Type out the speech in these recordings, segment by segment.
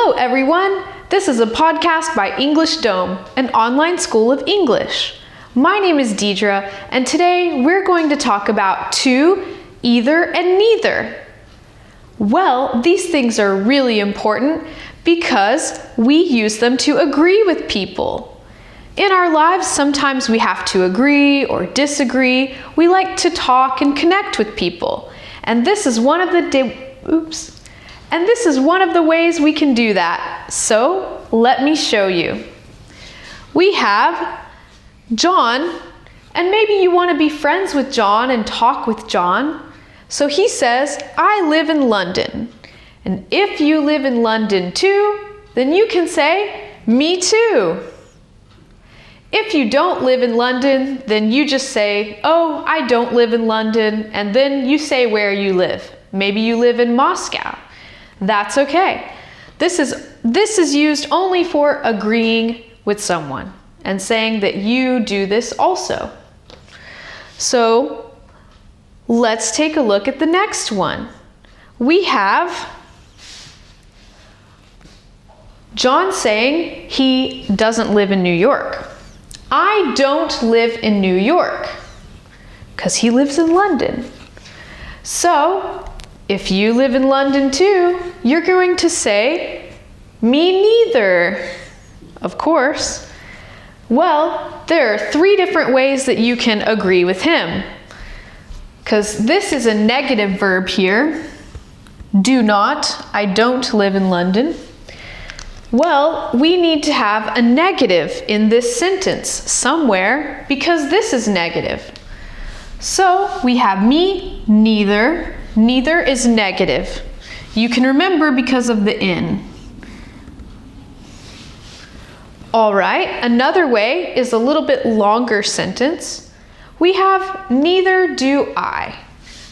Hello everyone! This is a podcast by EnglishDom, an online school of English. My name is Deedra, and today we're going to talk about to, either, and neither. Well, these things are really important because we use them to agree with people. In our lives, sometimes we have to agree or disagree. We like to talk and connect with people. And this is one of the ways we can do that. So, let me show you. We have John, and maybe you want to be friends with John and talk with John. So he says, I live in London. And if you live in London too, then you can say, me too. If you don't live in London, then you just say, oh, I don't live in London, and then you say where you live. Maybe you live in Moscow. That's okay. This is used only for agreeing with someone and saying that you do this also. So let's take a look at the next one. We have John saying he doesn't live in New York. I don't live in New York because he lives in London. So if you live in London too, you're going to say, me neither. Of course. Well, there are 3 different ways that you can agree with him. Because this is a negative verb here. Do not, I don't live in London. Well, we need to have a negative in this sentence somewhere because this is negative. So we have me, neither. Neither is negative. You can remember because of the in. All right, another way is a little bit longer sentence. We have neither do I.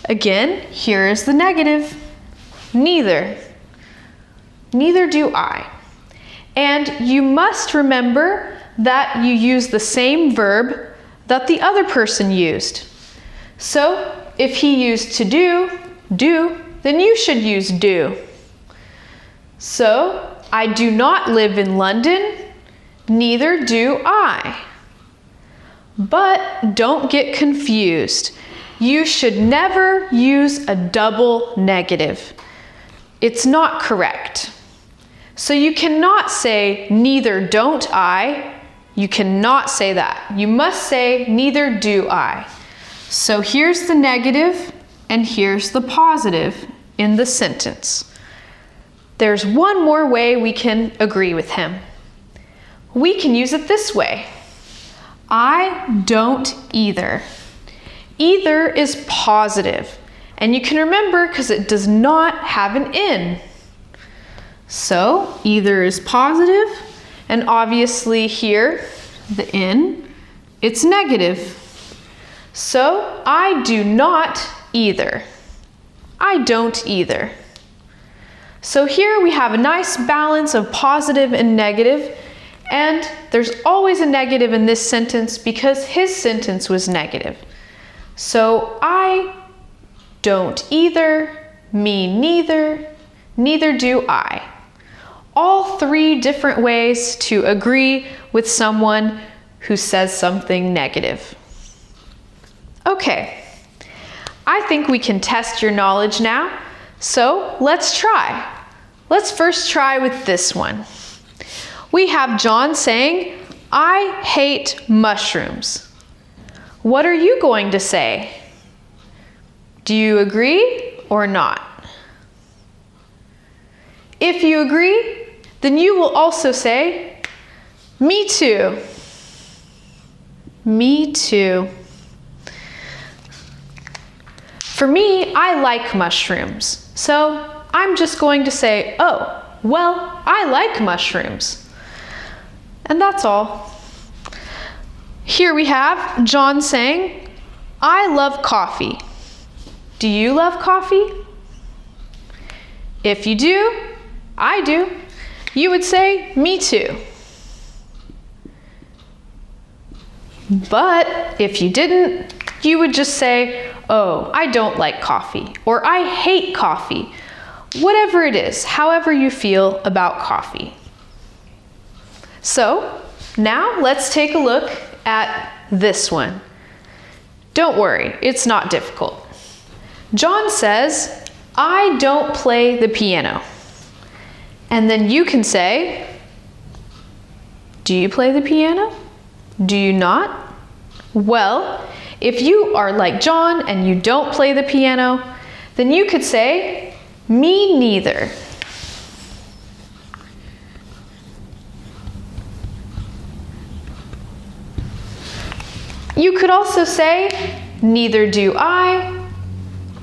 Again, here is the negative. Neither. Neither do I. And you must remember that you use the same verb that the other person used. So if he used to do, then you should use do. So, I do not live in London, neither do I. But don't get confused. You should never use a double negative. It's not correct. So you cannot say, neither don't I. You cannot say that. You must say, neither do I. So here's the negative and here's the positive in the sentence. There's one more way we can agree with him. We can use it this way. I don't either. Either is positive. And you can remember because it does not have an in. So either is positive, and obviously here, the in, it's negative. So I do not either. I don't either. So here we have a nice balance of positive and negative, and there's always a negative in this sentence because his sentence was negative. So I don't either, me neither, neither do I. All 3 different ways to agree with someone who says something negative. Okay, I think we can test your knowledge now, so let's try. Let's first try with this one. We have John saying, I hate mushrooms. What are you going to say? Do you agree or not? If you agree, then you will also say, me too. Me too. For me, I like mushrooms, so I'm just going to say, oh, well, I like mushrooms. And that's all. Here we have John saying, I love coffee. Do you love coffee? If you do, I do. You would say, me too. But if you didn't, you would just say, oh, I don't like coffee, or I hate coffee, whatever it is, however you feel about coffee. So now let's take a look at this one. Don't worry, it's not difficult. John says, I don't play the piano. And then you can say, do you play the piano? Do you not? Well, if you are like John and you don't play the piano, then you could say, me neither. You could also say, neither do I,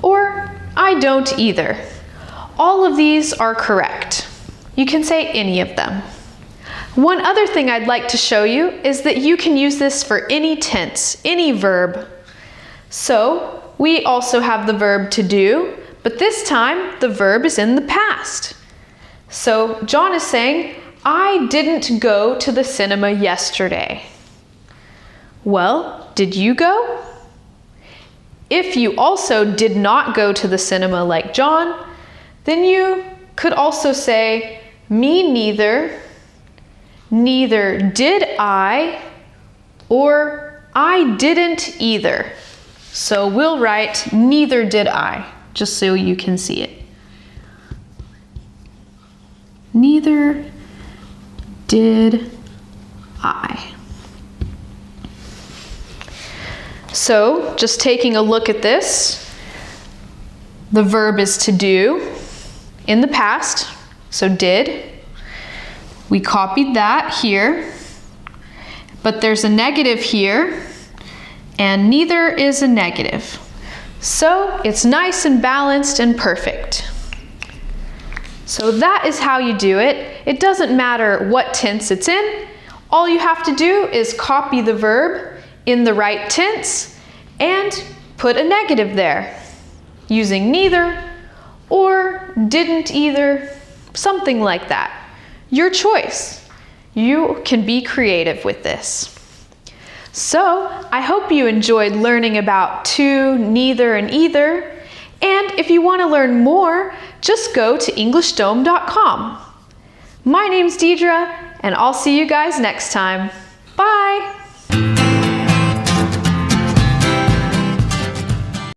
or I don't either. All of these are correct. You can say any of them. One other thing I'd like to show you is that you can use this for any tense, any verb. So we also have the verb to do, but this time the verb is in the past. So John is saying, I didn't go to the cinema yesterday. Well, did you go? If you also did not go to the cinema like John, then you could also say, me neither, neither did I, or I didn't either. So we'll write neither did I, just so you can see it. Neither did I. So just taking a look at this, the verb is to do in the past, so did. We copied that here, but there's a negative here, and neither is a negative. So it's nice and balanced and perfect. So that is how you do it. It doesn't matter what tense it's in. All you have to do is copy the verb in the right tense and put a negative there, using neither or didn't either, something like that. Your choice. You can be creative with this. So I hope you enjoyed learning about to, neither, and either. And if you want to learn more, just go to EnglishDom.com. My name's Deedra, and I'll see you guys next time.